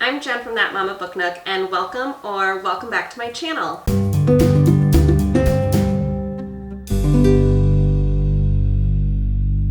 I'm Jen from That Mama Book Nook, and welcome back to my channel.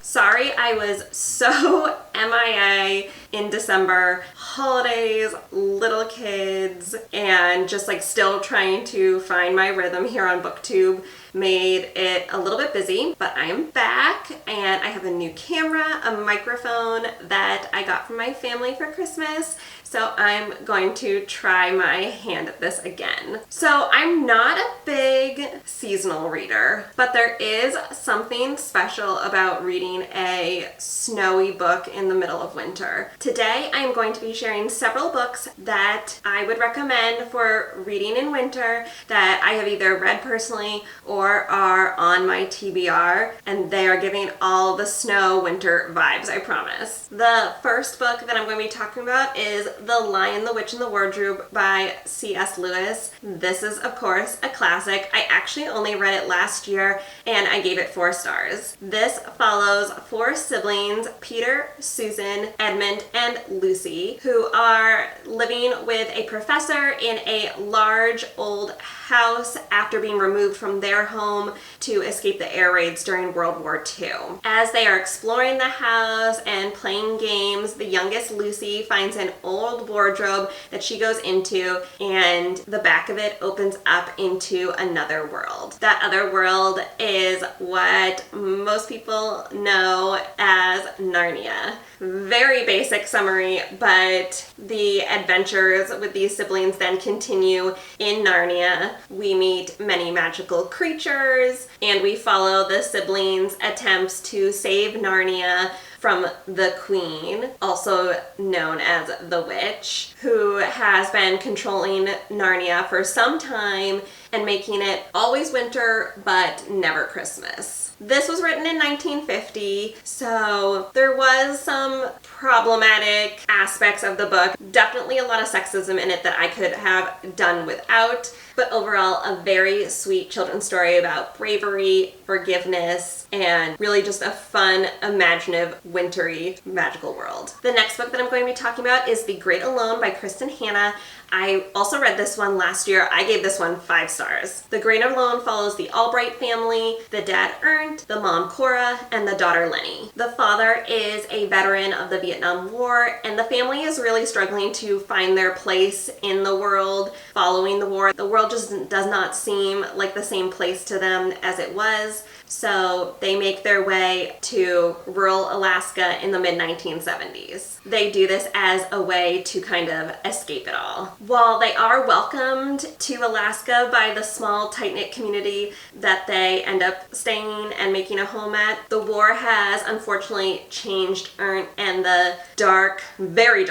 Sorry I was so MIA in December. Holidays, little kids, and just like still trying to find my rhythm here on Booktube made it a little bit busy, but I am back and I have a new camera, a microphone that I got from my family for Christmas. So I'm going to try my hand at this again. So I'm not a big seasonal reader, but there is something special about reading a snowy book in the middle of winter. Today I am going to be sharing several books that I would recommend for reading in winter that I have either read personally or are on my TBR, and they are giving all the snow winter vibes, I promise. The first book that I'm going to be talking about is The Lion, the Witch, and the Wardrobe by C.S. Lewis. This is, of course, a classic. I actually only read it last year and I gave it 4 stars. This follows 4 siblings, Peter, Susan, Edmund, and Lucy, who are living with a professor in a large old house after being removed from their home to escape the air raids during World War II. As they are exploring the house and playing games, the youngest Lucy finds an old wardrobe that she goes into, and the back of it opens up into another world. That other world is what most people know as Narnia. Very basic summary, but the adventures with these siblings then continue in Narnia. We meet many magical creatures, and we follow the siblings' attempts to save Narnia from the Queen, also known as the Witch, who has been controlling Narnia for some time and making it always winter but never Christmas. This was written in 1950, so there was some problematic aspects of the book. Definitely a lot of sexism in it that I could have done without, but overall a very sweet children's story about bravery, forgiveness, and really just a fun, imaginative, wintry, magical world. The next book that I'm going to be talking about is The Great Alone by Kristen Hanna. I also read this one last year. I gave this one 5 stars. The Great Alone follows the Albright family, the dad Ernst, the mom Cora, and the daughter Lenny. The father is a veteran of the Vietnam War, and the family is really struggling to find their place in the world following the war. The world just does not seem like the same place to them as it was. So they make their way to rural Alaska in the mid-1970s. They do this as a way to kind of escape it all. While they are welcomed to Alaska by the small, tight-knit community that they end up staying and making a home at, the war has unfortunately changed Ernst, and the dark, very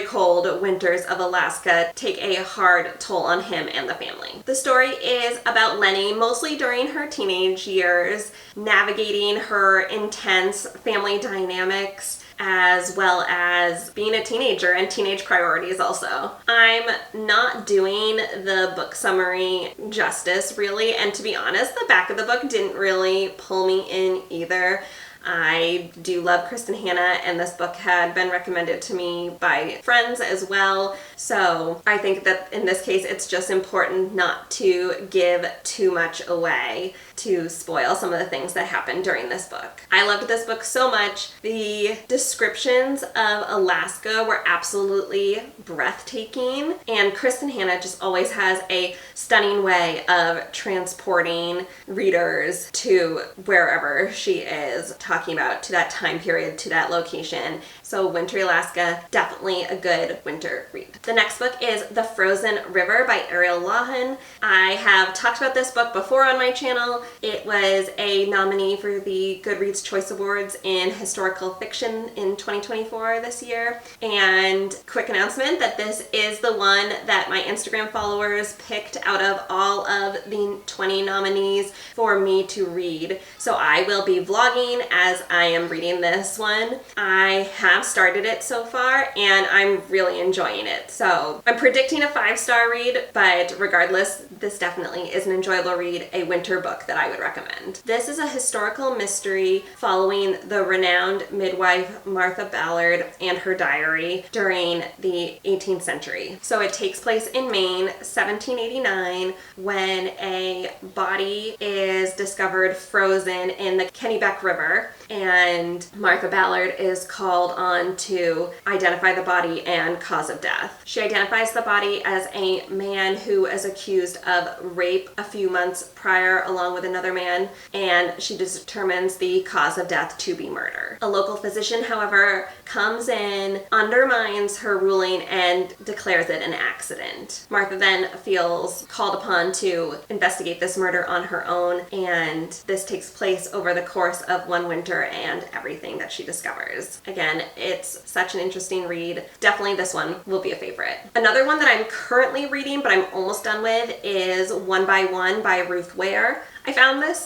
cold winters of Alaska take a hard toll on him and the family. The story is about Lenny, mostly during her teenage years, navigating her intense family dynamics as well as being a teenager and teenage priorities also. I'm not doing the book summary justice really, and to be honest, the back of the book didn't really pull me in either. I do love Kristen Hanna, and this book had been recommended to me by friends as well, so I think that in this case it's just important not to give too much away to spoil some of the things that happen during this book. I loved this book so much. The descriptions of Alaska were absolutely breathtaking, and Kristen Hanna just always has a stunning way of transporting readers to wherever she is talking about, to that time period, to that location. So wintry Alaska, definitely a good winter read. The next book is The Frozen River by Ariel Lawhon. I have talked about this book before on my channel. It was a nominee for the Goodreads Choice Awards in Historical Fiction in 2024 this year. And quick announcement that this is the one that my Instagram followers picked out of all of the 20 nominees for me to read. So I will be vlogging as I am reading this one. I have have started it so far, and I'm really enjoying it. So I'm predicting a 5-star read, but regardless, this definitely is an enjoyable read, a winter book that I would recommend. This is a historical mystery following the renowned midwife Martha Ballard and her diary during the 18th century. So it takes place in Maine, 1789, when a body is discovered frozen in the Kennebec River, and Martha Ballard is called on to identify the body and cause of death. She identifies the body as a man who is accused of rape a few months prior along with another man, and she determines the cause of death to be murder. A local physician, however, comes in, undermines her ruling, and declares it an accident. Martha then feels called upon to investigate this murder on her own, and this takes place over the course of one winter and everything that she discovers. Again, it's such an interesting read. Definitely this one will be a favorite. Another one that I'm currently reading, but I'm almost done with, is One by One by Ruth Ware. I found this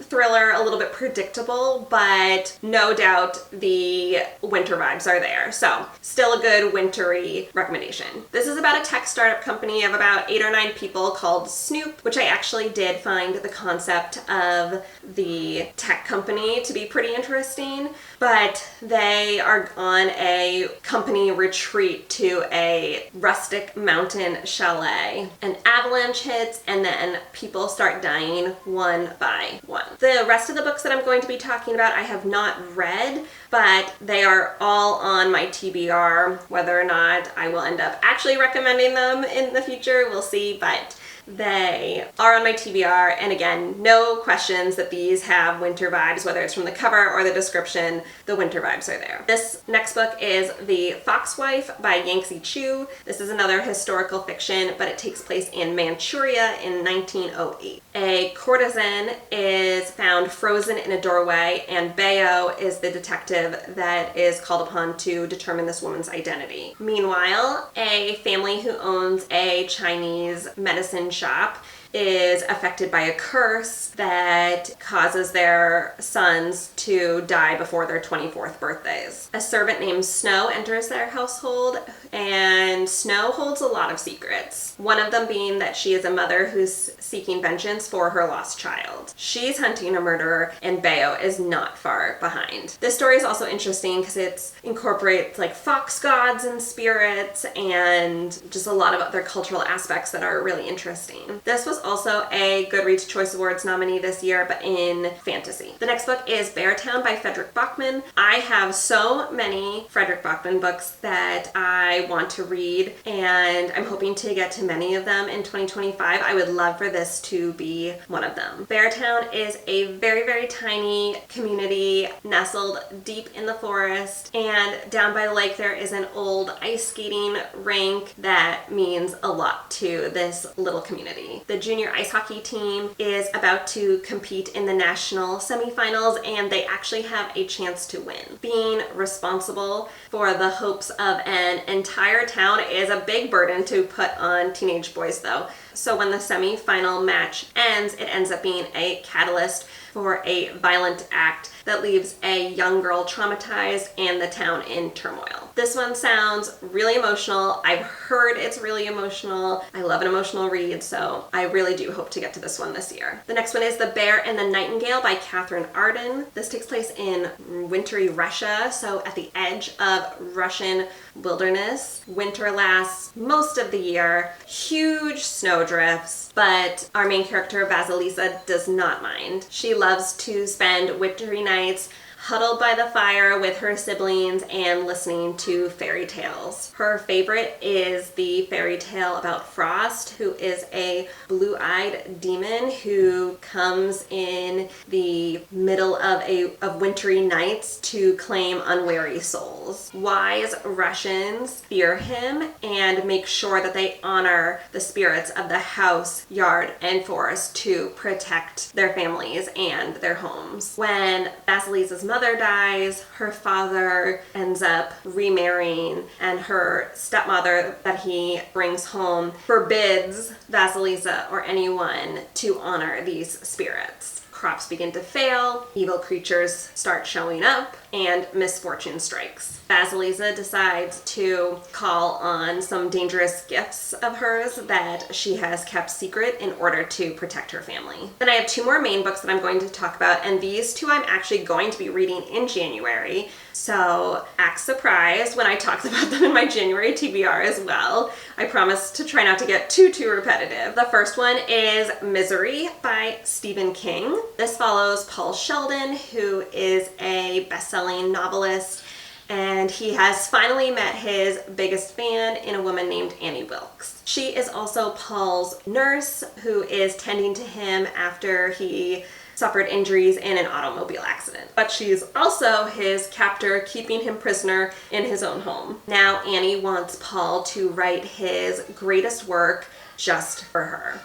thriller a little bit predictable, but no doubt the winter vibes are there. So still a good wintry recommendation. This is about a tech startup company of about 8 or 9 people called Snoop, which I actually did find the concept of the tech company to be pretty interesting, but they are on a company retreat to a rustic mountain chalet. An avalanche hits, and then people start dying one by one. The rest of the books that I'm going to be talking about I have not read, but they are all on my TBR. Whether or not I will end up actually recommending them in the future, we'll see, but they are on my TBR, and again, no questions that these have winter vibes, whether it's from the cover or the description, the winter vibes are there. This next book is The Foxwife by Yangtze Chu. This is another historical fiction, but it takes place in Manchuria in 1908. A courtesan is found frozen in a doorway, and Bayo is the detective that is called upon to determine this woman's identity. Meanwhile, a family who owns a Chinese medicine shop is affected by a curse that causes their sons to die before their 24th birthdays. A servant named Snow enters their household, and Snow holds a lot of secrets. One of them being that she is a mother who's seeking vengeance for her lost child. She's hunting a murderer, and Bayo is not far behind. This story is also interesting because it incorporates like fox gods and spirits and just a lot of other cultural aspects that are really interesting. This was also a Goodreads Choice Awards nominee this year, but in fantasy. The next book is Beartown by Frederick Bachman. I have so many Frederick Bachman books that I want to read, and I'm hoping to get to many of them in 2025. I would love for this to be one of them. Beartown is a very, very tiny community nestled deep in the forest, and down by the lake there is an old ice skating rink that means a lot to this little community. The junior ice hockey team is about to compete in the national semifinals, and they actually have a chance to win. Being responsible for the hopes of an entire town is a big burden to put on teenage boys though. So when the semifinal match ends, it ends up being a catalyst for a violent act that leaves a young girl traumatized and the town in turmoil. This one sounds really emotional. I've heard it's really emotional. I love an emotional read, so I really do hope to get to this one this year. The next one is The Bear and the Nightingale by Catherine Arden. This takes place in wintry Russia, so at the edge of Russian wilderness. Winter lasts most of the year, huge snowdrifts, but our main character Vasilisa does not mind. She loves to spend wintry nights huddled by the fire with her siblings and listening to fairy tales. Her favorite is the fairy tale about Frost, who is a blue-eyed demon who comes in the middle of wintry nights to claim unwary souls. Wise Russians fear him and make sure that they honor the spirits of the house, yard, and forest to protect their families and their homes. When Vasilisa's mother dies, her father ends up remarrying, and her stepmother that he brings home forbids Vasilisa or anyone to honor these spirits. Crops begin to fail, evil creatures start showing up, and misfortune strikes. Vasilisa decides to call on some dangerous gifts of hers that she has kept secret in order to protect her family. Then I have two more main books that I'm going to talk about, and these two I'm actually going to be reading in January. So act surprised when I talked about them in my January TBR as well. I promise to try not to get too repetitive. The first one is Misery by Stephen King. This follows Paul Sheldon, who is a best-selling novelist, and he has finally met his biggest fan in a woman named Annie Wilkes. She is also Paul's nurse, who is tending to him after he suffered injuries in an automobile accident. But she's also his captor, keeping him prisoner in his own home. Now Annie wants Paul to write his greatest work just for her.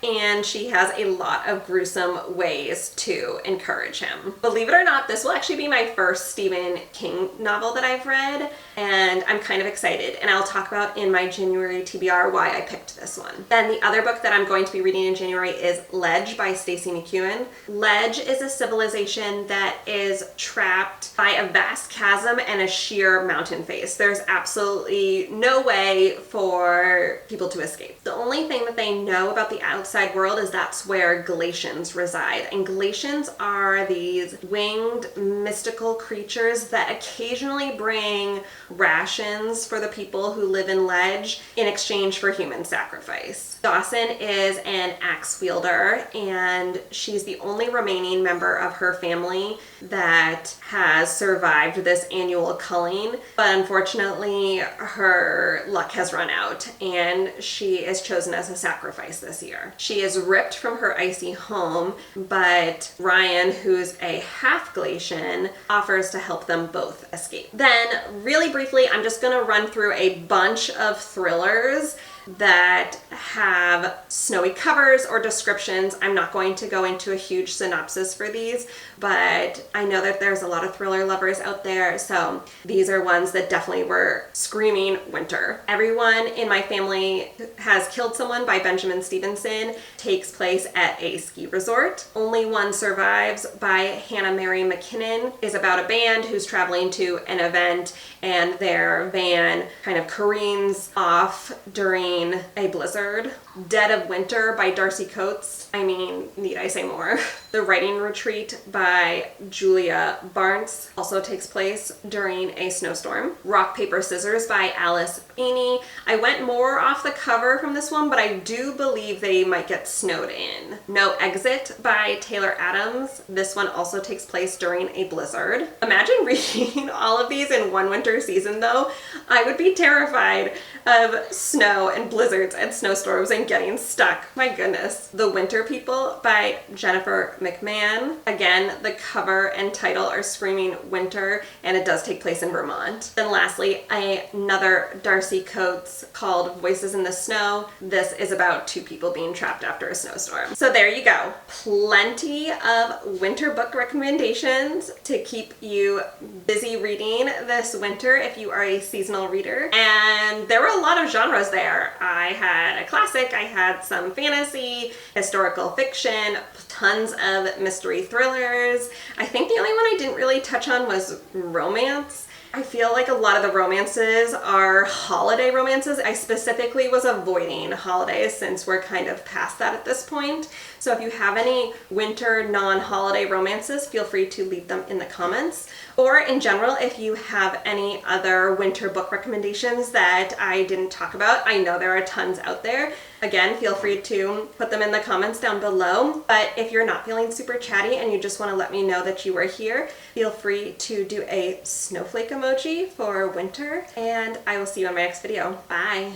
And she has a lot of gruesome ways to encourage him. Believe it or not, this will actually be my first Stephen King novel that I've read, and I'm kind of excited, and I'll talk about in my January TBR why I picked this one. Then the other book that I'm going to be reading in January is Ledge by Stacey McEwen. Ledge is a civilization that is trapped by a vast chasm and a sheer mountain face. There's absolutely no way for people to escape. The only thing that they know about the outside world is that's where Galatians reside. And Galatians are these winged mystical creatures that occasionally bring rations for the people who live in Ledge in exchange for human sacrifice. Dawson is an axe wielder, and she's the only remaining member of her family that has survived this annual culling, but unfortunately her luck has run out and she is chosen as a sacrifice this year. She is ripped from her icy home, but Ryan, who's a half Galatian, offers to help them both escape. Then, really briefly, I'm just gonna run through a bunch of thrillers that have snowy covers or descriptions. I'm not going to go into a huge synopsis for these, but I know that there's a lot of thriller lovers out there, so these are ones that definitely were screaming winter. Everyone in My Family Has Killed Someone by Benjamin Stevenson takes place at a ski resort. Only One Survives by Hannah Mary McKinnon is about a band who's traveling to an event and their van kind of careens off during a blizzard. Dead of Winter by Darcy Coates. I mean, need I say more? The Writing Retreat by Julia Barnes also takes place during a snowstorm. Rock, Paper, Scissors by Alice Feeney. I went more off the cover from this one, but I do believe they might get snowed in. No Exit by Taylor Adams. This one also takes place during a blizzard. Imagine reading all of these in one winter season though. I would be terrified of snow and blizzards and snowstorms and getting stuck. My goodness. The Winter People by Jennifer McMahon. Again, the cover and title are screaming winter, and it does take place in Vermont. Then lastly, another Darcy Coates called Voices in the Snow. This is about two people being trapped after a snowstorm. So there you go. Plenty of winter book recommendations to keep you busy reading this winter if you are a seasonal reader. And there were a lot of genres there. I had a classic, I had some fantasy, historical fiction, tons of mystery thrillers. I think the only one I didn't really touch on was romance. I feel like a lot of the romances are holiday romances. I specifically was avoiding holidays since we're kind of past that at this point. So if you have any winter non-holiday romances, feel free to leave them in the comments. Or in general, if you have any other winter book recommendations that I didn't talk about, I know there are tons out there. Again, feel free to put them in the comments down below. But if you're not feeling super chatty and you just want to let me know that you were here, feel free to do a snowflake emoji for winter, and I will see you in my next video. Bye!